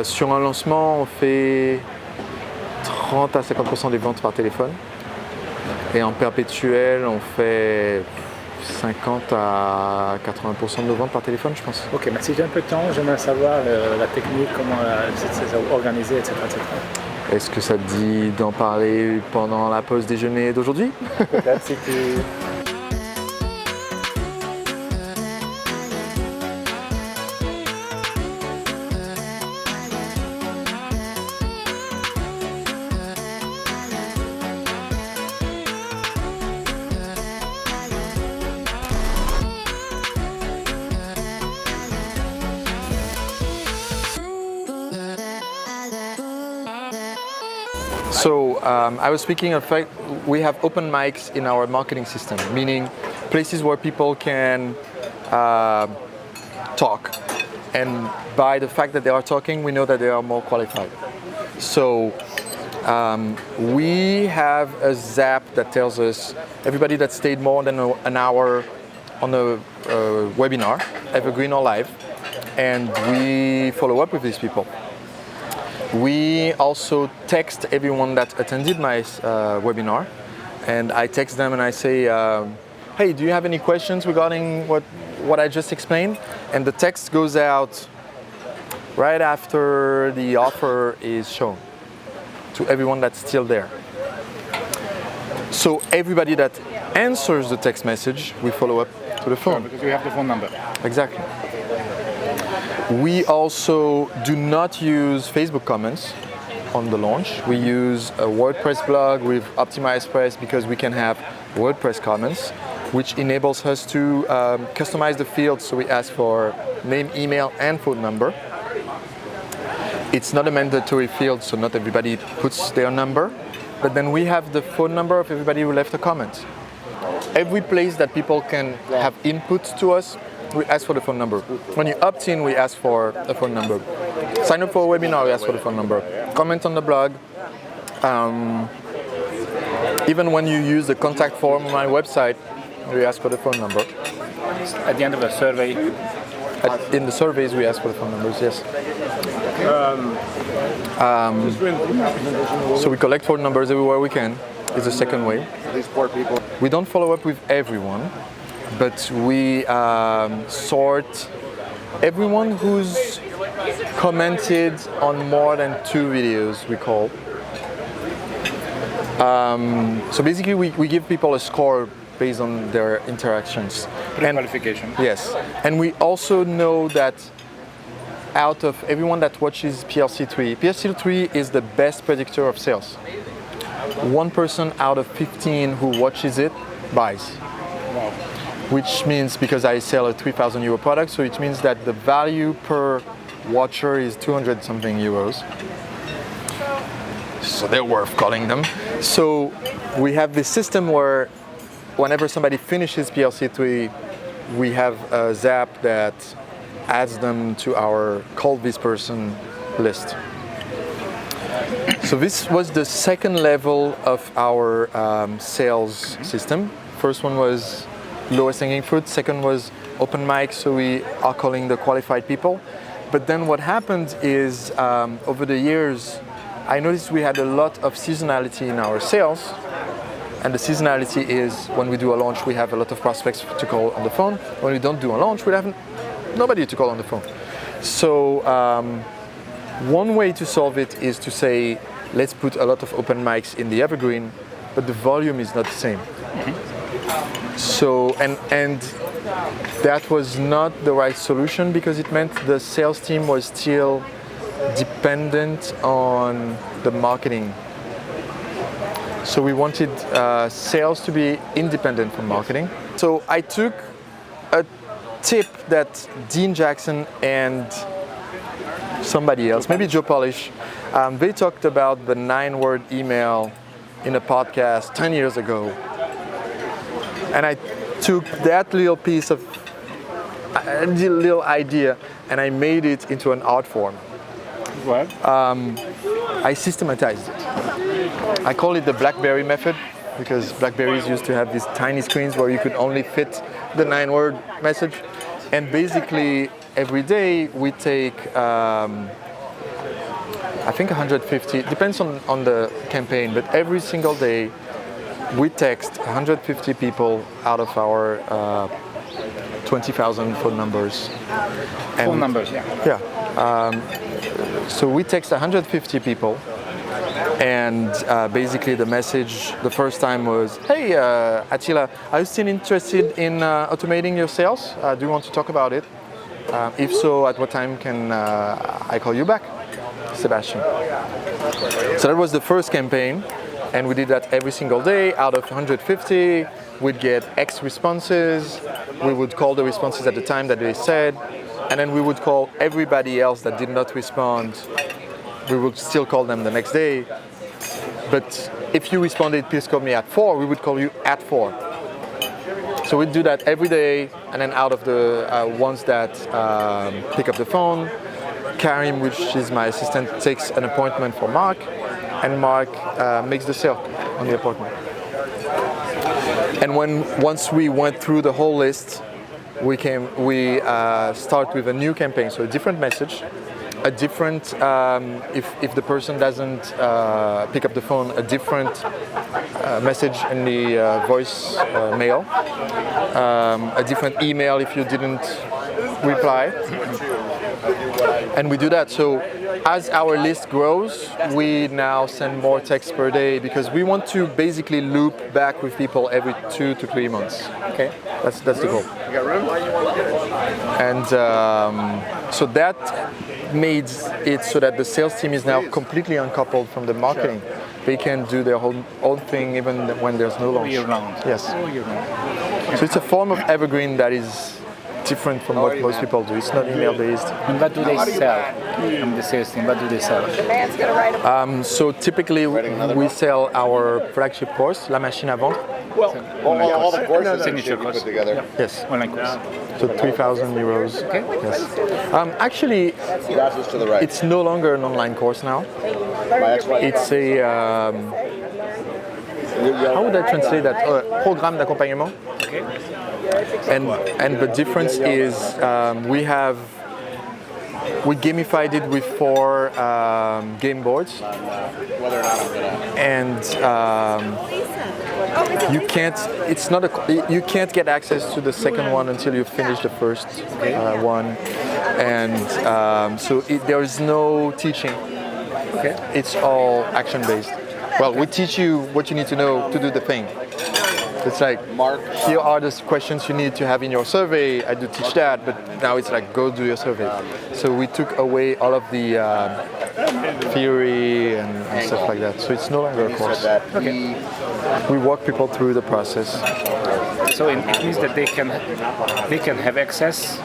Sur un lancement, on fait 30 à 50% des ventes par téléphone. Et en perpétuel, on fait 50 à 80% de nos ventes par téléphone, je pense. Ok, mais si j'ai un peu de temps, j'aimerais savoir la technique, comment c'est organisé, etc., etc. Est-ce que ça te dit d'en parler pendant la pause déjeuner d'aujourd'hui? Peut-être si tu... So I was speaking of fact, we have open mics in our marketing system, meaning places where people can talk. And by the fact that they are talking, we know that they are more qualified. So we have a zap that tells us everybody that stayed more than an hour on a webinar, evergreen or live, and we follow up with these people. We also text everyone that attended my webinar, and I text them and I say, hey, do you have any questions regarding what I just explained? And the text goes out right after the offer is shown to everyone that's still there. So everybody that answers the text message, we follow up to the phone. Sure, because we have the phone number. Exactly. We also do not use Facebook comments on the launch. We use a WordPress blog with optimized press because we can have WordPress comments, which enables us to customize the fields. So we ask for name, email, and phone number. It's not a mandatory field, so not everybody puts their number. But then we have the phone number of everybody who left a comment. Every place that people can have input to us, we ask for the phone number. When you opt in, we ask for a phone number. Sign up for a webinar, we ask for the phone number. Comment on the blog. Even when you use the contact form on my website, we ask for the phone number. At the end of the survey? In the surveys, we ask for the phone numbers, yes. So we collect phone numbers everywhere we can. It's the second way. These poor people. We don't follow up with everyone, but we sort everyone who's commented on more than 2 videos, we call. So basically we give people a score based on their interactions. Pre-qualification. Yes, and we also know that out of everyone that watches PLC3 is the best predictor of sales. 1 person out of 15 who watches it buys. Wow. Which means, because I sell a 3,000 euro product, so it means that the value per watcher is 200 something euros. So they're worth calling them. So we have this system where whenever somebody finishes PLC3, we have a zap that adds them to our call this person list. So this was the second level of our sales system. First one was lowest hanging fruit, second was open mic, so we are calling the qualified people. But then what happened is over the years, I noticed we had a lot of seasonality in our sales. And the seasonality is when we do a launch, we have a lot of prospects to call on the phone. When we don't do a launch, we have nobody to call on the phone. So one way to solve it is to say, let's put a lot of open mics in the evergreen, but the volume is not the same. Mm-hmm. So, and that was not the right solution because it meant the sales team was still dependent on the marketing. So we wanted sales to be independent from marketing. So I took a tip that Dean Jackson and somebody else, maybe Joe Polish, they talked about the 9-word email in a podcast 10 years ago. And I took that little piece of, a little idea, and I made it into an art form. What? I systematized it. I call it the BlackBerry method because BlackBerries used to have these tiny screens where you could only fit the 9-word message. And basically, every day we take I think 150, depends on the campaign, but every single day we text 150 people out of our 20,000 phone numbers. Phone numbers, yeah. Yeah. So we text 150 people, and basically the message the first time was, hey Attila, are you still interested in automating your sales? Do you want to talk about it? If so, at what time can I call you back? Sebastian. So that was the first campaign, and we did that every single day. Out of 150, we'd get X responses. We would call the responses at the time that they said, and then we would call everybody else that did not respond. We would still call them the next day. But if you responded, please call me at 4, we would call you at 4. So we'd do that every day, and then out of the ones that pick up the phone, Karim, which is my assistant, takes an appointment for Mark, and Mark makes the sale on the appointment. And once we went through the whole list, we start with a new campaign, so a different message, a different, if the person doesn't pick up the phone, a different message in the voice mail, a different email if you didn't reply. And we do that. So as our list grows, we now send more texts per day because we want to basically loop back with people every 2 to 3 months. Okay. That's the goal. You got room? And so that made it so that the sales team is now completely uncoupled from the marketing. Sure. They can do their own thing even when there's no launch. All year round. Yes. All year round. So it's a form of evergreen that is different from what most people do. It's not email based. And what do they sell from the sales team? What do they sell? So typically we sell our flagship course, La Machine à Vendre. All the courses Signature that you course. put together. Yeah. Yes. Online course. So 3,000 euros. Okay. Yes. Actually, Glasses to the right. it's no longer an online course now. My ex-wife. It's a how would I translate that? Programme d'accompagnement. Okay. And the difference is we gamified it with 4 game boards, Whether or not I'm gonna. and you can't get access to the second one until you finish the first one, and so there is no teaching. Okay. It's all action based. Well, we teach you what you need to know to do the thing. It's like, here are the questions you need to have in your survey. I do teach that, but now it's like, go do your survey. So we took away all of the theory and stuff like that. So it's no longer a course. Okay. We walk people through the process. So it means that they can have access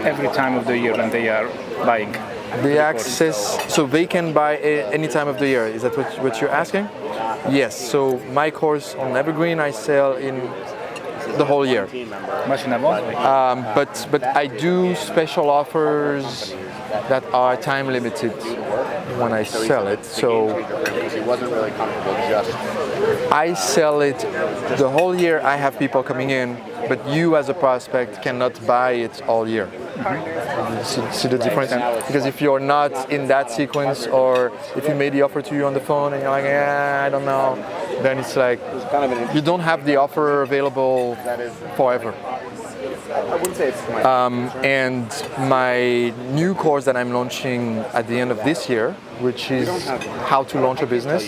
every time of the year when they are buying. The access, so they can buy any time of the year. Is that what you're asking? Yes. So my course on Evergreen I sell in the whole year. Machine à Vendre? But I do special offers that are time limited when I sell it. So He wasn't really comfortable just. I sell it the whole year. I have people coming in, but you as a prospect cannot buy it all year. See the difference? Because if you're not in that sequence, or if you made the offer to you on the phone and you're like, I don't know, then it's like you don't have the offer available forever. I wouldn't say it's my. And my new course that I'm launching at the end of this year, which is how to launch a business,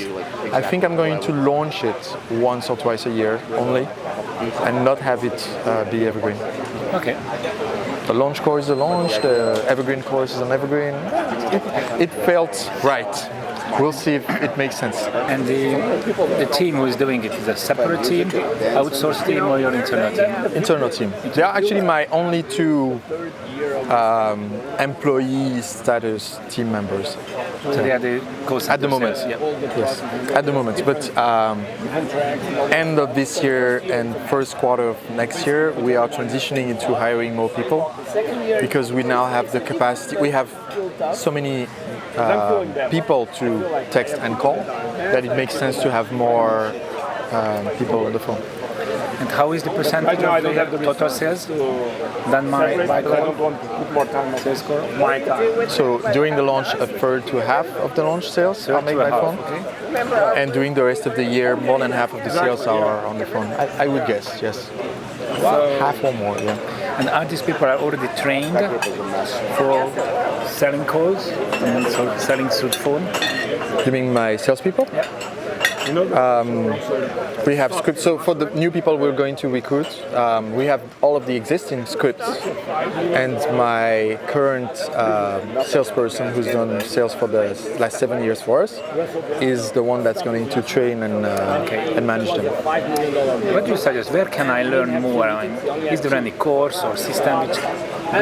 I think I'm going to launch it once or twice a year only, and not have it be evergreen. Okay. The launch course is a launch, the evergreen course is an evergreen. It felt right. We'll see if it makes sense. And the team who is doing it is a separate team, outsourced team, or your internal team? Internal team. They are actually my only 2 employee status team members. So they are the co-CEOs. At the moment, Yeah. yes, at the moment. But end of this year and first quarter of next year, we are transitioning into hiring more people because we now have the capacity. We have so many people to text and call that it makes sense to have more people on the phone. And how is the percentage of the total sales done by call? Sales call? My time. So during the launch, a third to half of the launch sales are made by phone. Okay. And during the rest of the year, more than half of the sales are on the phone. I would guess, yes. Half or more, yeah. And are these people already trained for selling calls and so selling through phone? You mean my salespeople? Yeah. We have scripts. So for the new people we're going to recruit, we have all of the existing scripts. And my current salesperson who's done sales for the last 7 years for us is the one that's going to train and manage them. What do you suggest? Where can I learn more? I mean, is there any course or system which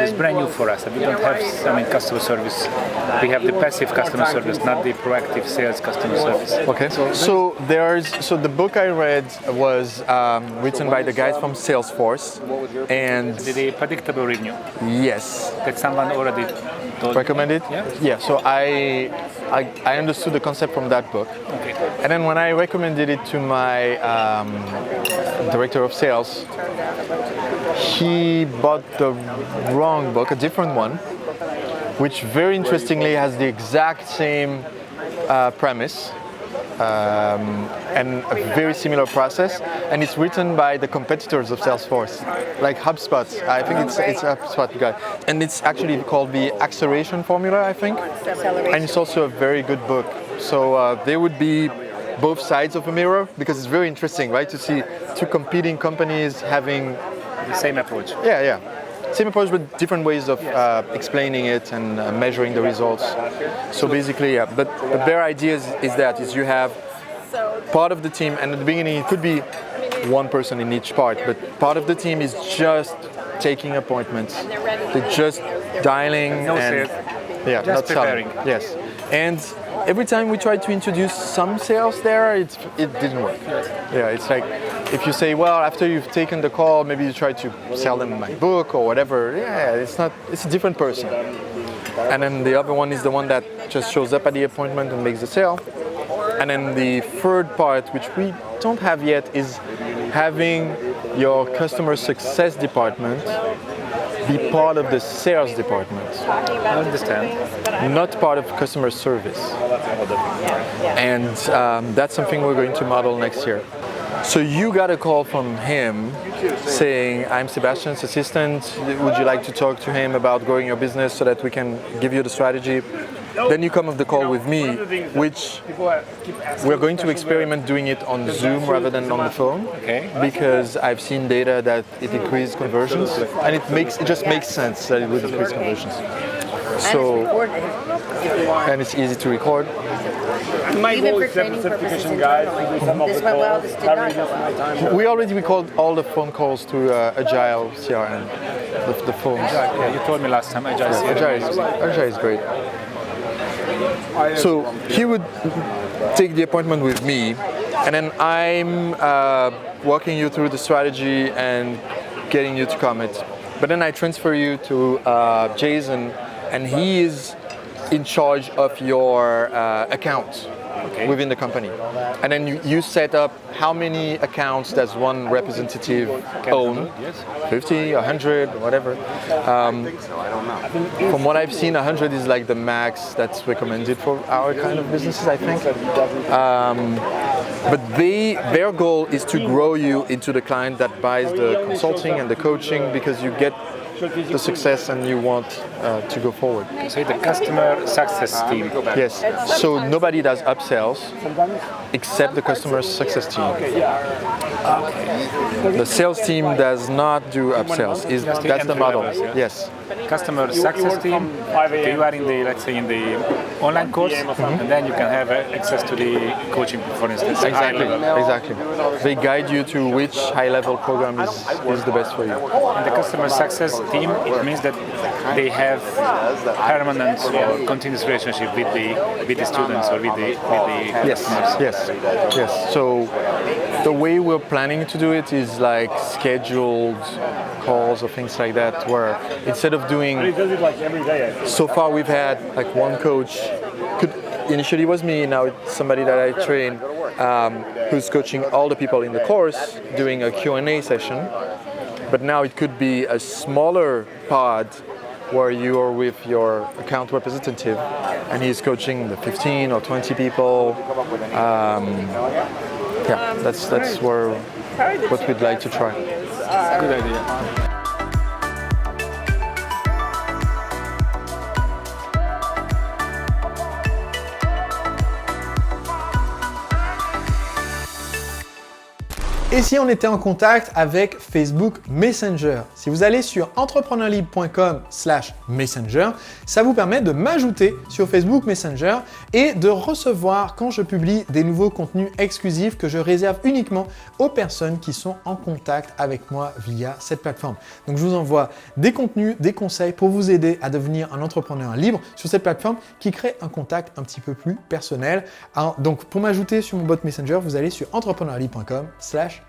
is brand new for us? We don't have customer service. We have the passive customer service, not the proactive sales customer service. Okay. So the book I read was written by the guys from Salesforce, and The predictable revenue. yes, That someone already told recommended. Yeah. Yeah. So I understood the concept from that book, Okay. and then when I recommended it to my director of sales, he bought the wrong book, a different one, which very interestingly has the exact same premise and a very similar process, and it's written by the competitors of Salesforce, like HubSpot. I think it's a HubSpot guy, and it's actually called the Acceleration Formula, I think, and it's also a very good book. So there would be both sides of a mirror, because it's very interesting, right, to see two competing companies having The same approach. yeah. Same approach, but different ways of explaining it and measuring the results. So basically, yeah. But their idea is you have part of the team, and at the beginning it could be one person in each part, but part of the team is just taking appointments. They're just dialing No and sales. yeah, Just not selling. preparing. Yes, and every time we tried to introduce some sales there, it didn't work. Yeah, it's like if you say, well, after you've taken the call, maybe you try to sell them my book or whatever. Yeah, it's not. It's a different person. And then the other one is the one that just shows up at the appointment and makes the sale. And then the third part, which we don't have yet, is having your customer success department be part of the sales department, I understand. not part of customer service. And that's something we're going to model next year. So you got a call from him saying, I'm Sebastian's assistant, would you like to talk to him about growing your business so that we can give you the strategy? Then you come off the call with me, which we're going to experiment doing it on Zoom rather than on the phone, because I've seen data that it increases conversions, and it just makes sense that it would increase conversions. So, and it's easy to record. My Even goal for is to have training a purposes certification in guide general, to do some of this the went well, calls, this did not covering go up my well. time. We already recorded all the phone calls to Agile CRM, the phones. Yeah, you told me last time Agile is great. So he would take the appointment with me, and then I'm walking you through the strategy and getting you to commit. But then I transfer you to Jason, and he is in charge of your account within the company. And then you set up how many accounts does one representative own, 50, 100, whatever. From what I've seen, 100 is like the max that's recommended for our kind of businesses, I think. But their goal is to grow you into the client that buys the consulting and the coaching, because you get the success and you want to go forward. So the customer success team. Yes, so nobody does upsells except the customer success team. The sales team does not do upsells. That's the model. Yes. Customer success team. You are in the, let's say, in the online course, and then you can have access to the coaching, for instance. Exactly. They guide you to which high-level program is the best for you. And the customer success team, it means that they have permanent or continuous relationship with the students or with the customers. Yes. So the way we're planning to do it is like scheduled calls or things like that, where instead of doing, so far we've had like one coach, initially was me, now it's somebody that I train, who's coaching all the people in the course, doing a Q&A session. But now it could be a smaller pod where you are with your account representative and he's coaching the 15 or 20 people. Yeah, that's what we'd like to try. Good idea. Et si on était en contact avec Facebook Messenger? Si vous allez sur entrepreneurlibre.com/messenger, ça vous permet de m'ajouter sur Facebook Messenger et de recevoir quand je publie des nouveaux contenus exclusifs que je réserve uniquement aux personnes qui sont en contact avec moi via cette plateforme. Donc je vous envoie des contenus, des conseils pour vous aider à devenir un entrepreneur libre sur cette plateforme qui crée un contact un petit peu plus personnel. Alors, donc pour m'ajouter sur mon bot Messenger, vous allez sur entrepreneurlibre.com/messenger.